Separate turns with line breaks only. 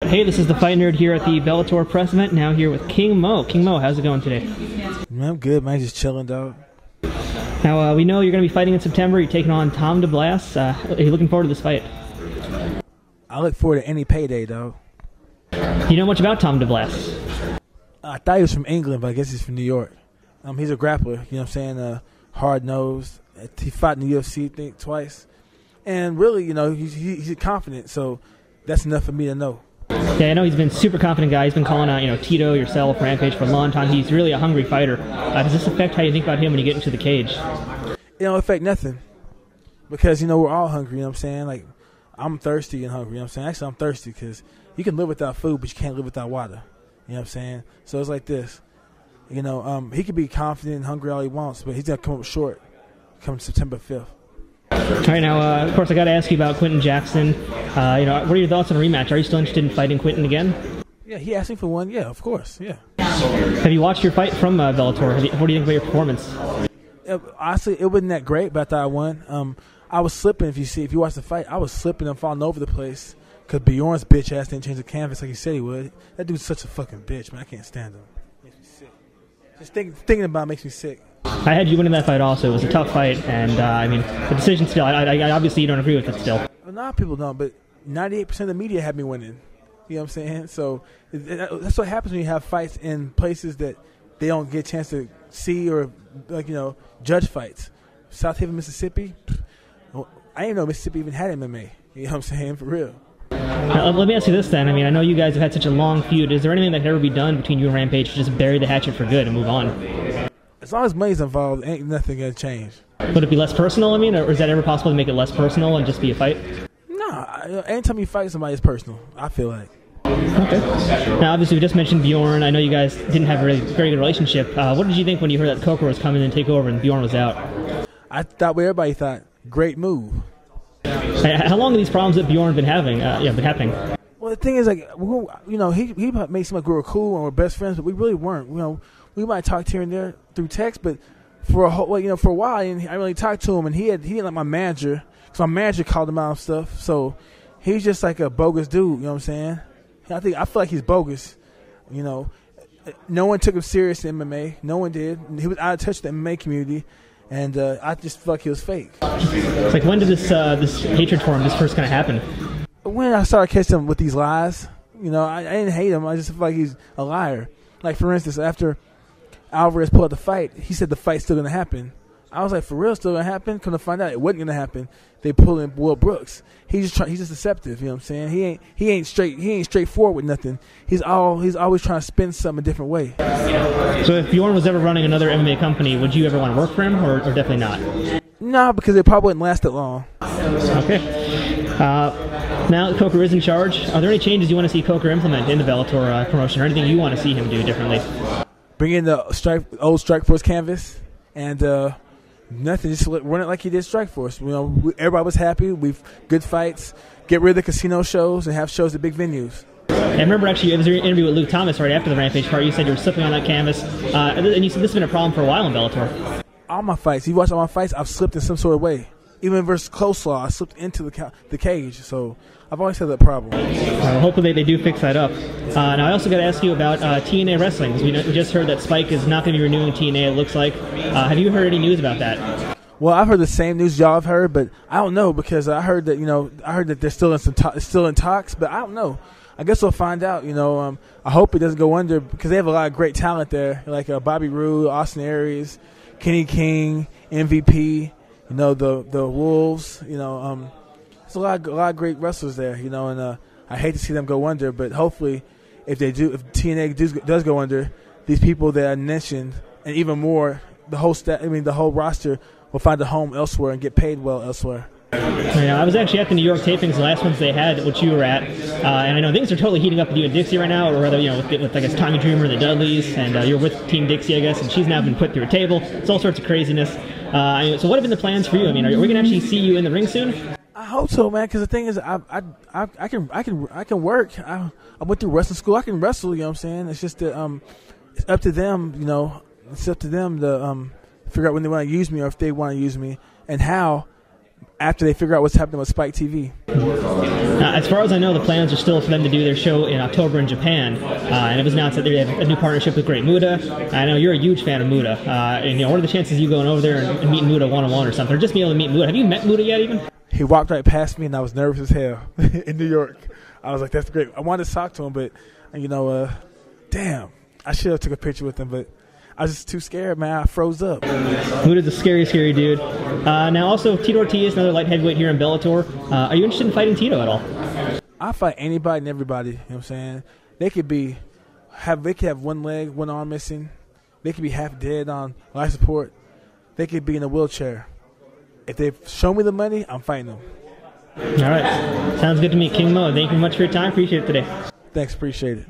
Hey, this is the Fight Nerd here at the Bellator Press event. Now here with King Mo. King Mo, how's it going today?
Man, I'm good, man. Just chilling, dog.
Now, we know you're going to be fighting in September. You're taking on Tom Deblass. Are you looking forward to this fight?
I look forward to any payday, dog.
Do you know much about Tom Deblass?
I thought he was from England, but I guess he's from New York. He's a grappler, you know what I'm saying? Hard-nosed. He fought in the UFC, I think, twice. And really, you know, he's confident, so that's enough for me to know.
Yeah, I know he's been a super confident guy. He's been calling out, you know, Tito, yourself, Rampage for a long time. He's really a hungry fighter. Does this affect how you think about him when you get into the cage?
It don't affect nothing because, you know, we're all hungry, you know what I'm saying? Like, I'm thirsty and hungry, you know what I'm saying? Actually, I'm thirsty because you can live without food, but you can't live without water, you know what I'm saying? So it's like this. You know, he could be confident and hungry all he wants, but he's going to come up short come September 5th.
All right, now, of course, I got to ask you about Quinton Jackson. What are your thoughts on a rematch? Are you still interested in fighting Quinton again?
Yeah, he asked me for one. Yeah, of course, yeah.
Have you watched your fight from Bellator? What do you think about your performance?
Honestly, it wasn't that great, but I thought I won. I was slipping, if you watch the fight, I was slipping and falling over the place because Bjorn's bitch ass didn't change the canvas like he said he would. That dude's such a fucking bitch, man. I can't stand him. Makes me sick. Just thinking about it makes me sick.
I had you winning that fight also. It was a tough fight, and I mean, the decision still, I obviously you don't agree with it still.
A lot of people don't, but 98% of the media had me winning. You know what I'm saying? So that's what happens when you have fights in places that they don't get a chance to see or, like, you know, judge fights. South Haven, Mississippi, I didn't know Mississippi even had MMA. You know what I'm saying? For real.
Now, let me ask you this then. I mean, I know you guys have had such a long feud. Is there anything that could ever be done between you and Rampage to just bury the hatchet for good and move on?
As long as money's involved, ain't nothing gonna change.
Would it be less personal, I mean, or is that ever possible to make it less personal and just be a fight?
No, anytime you fight somebody, it's personal, I feel like.
Okay. Now, obviously, we just mentioned Bjorn. I know you guys didn't have a really very good relationship. What did you think when you heard that Coker was coming and take over and Bjorn was out? I
thought what everybody thought. Great move.
How long have these problems that Bjorn been having? Been happening?
Well, the thing is, like, you know, he made it seem like we were cool and we're best friends, but we really weren't. You know, we might talk here and there through text, but for a while, I didn't really talk to him, and he didn't like my manager, because my manager called him out and stuff. So he's just like a bogus dude. You know what I'm saying? I feel like he's bogus. You know, no one took him serious in MMA. No one did. He was out of touch with the MMA community, and I just feel like he was fake.
It's like, when did this hatred for him just first kind of happen?
When I started catching him with these lies. You know, I didn't hate him. I just feel like he's a liar. Like, for instance, after Alvarez pulled out the fight, he said the fight's still going to happen. I was like, for real, still going to happen? Come to find out, it wasn't going to happen. They pulled in Will Brooks. He's just deceptive, you know what I'm saying? He ain't straightforward with nothing. He's always trying to spin something a different way.
So if Bjorn was ever running another MMA company, would you ever want to work for him, or definitely not?
No, because it probably wouldn't last that long.
Okay. Now that Coker is in charge, are there any changes you want to see Coker implement in the Bellator promotion, or anything you want to see him do differently?
Bring in the old Strikeforce canvas, and nothing. Just run it like he did Strikeforce. You know, everybody was happy. We've good fights. Get rid of the casino shows and have shows at big venues.
I remember actually it was your interview with Luke Thomas right after the Rampage part. You said you were slipping on that canvas, and you said this has been a problem for a while in Bellator.
All my fights, you watch all my fights, I've slipped in some sort of way. Even versus Coleslaw, I slipped into the cage. So I've always had that problem.
Well, hopefully they do fix that up. Now I also got to ask you about TNA Wrestling, because we just heard that Spike is not going to be renewing TNA, it looks like. Have you heard any news about that?
Well, I've heard the same news y'all have heard, but I don't know, because I heard that they're still in talks, but I don't know. I guess we'll find out. You know, I hope it doesn't go under, because they have a lot of great talent there, like Bobby Roode, Austin Aries, Kenny King, MVP. You know, the Wolves. You know, there's a lot of great wrestlers there. You know, and I hate to see them go under, but hopefully, if TNA does go under, these people that I mentioned and even more, the whole roster will find a home elsewhere and get paid well elsewhere.
Yeah, I was actually at the New York tapings, the last ones they had, which you were at, and I know things are totally heating up with you and Dixie right now, or rather, you know, with I guess Tommy Dreamer, the Dudleys, and you're with Team Dixie, I guess, and she's now been put through a table. It's all sorts of craziness. So what have been the plans for you? I mean, are we going to actually see you in the ring soon?
I hope so, man. Because the thing is, I can work. I went through wrestling school. I can wrestle. You know what I'm saying? It's just that it's up to them. You know, it's up to them to figure out when they want to use me or if they want to use me and how. after they figure out what's happening with Spike TV.
As far as I know, the plans are still for them to do their show in October in Japan, and it was announced that they have a new partnership with Great Muta. I know you're a huge fan of Muta, and what are the chances of you going over there and meeting Muta one-on-one or something, or just being able to meet Muta? Have you met Muta yet even?
He walked right past me, and I was nervous as hell in New York. I was like, that's great. I wanted to talk to him, but, damn, I should have took a picture with him, but I was just too scared, man. I froze up.
Muta's a scary, scary dude. Now, also, Tito Ortiz, another light heavyweight here in Bellator. Are you interested in fighting Tito at all?
I fight anybody and everybody, you know what I'm saying? They could have one leg, one arm missing. They could be half dead on life support. They could be in a wheelchair. If they show me the money, I'm fighting them.
All right. Sounds good to me. King Mo, thank you much for your time. Appreciate it today.
Thanks, appreciate it.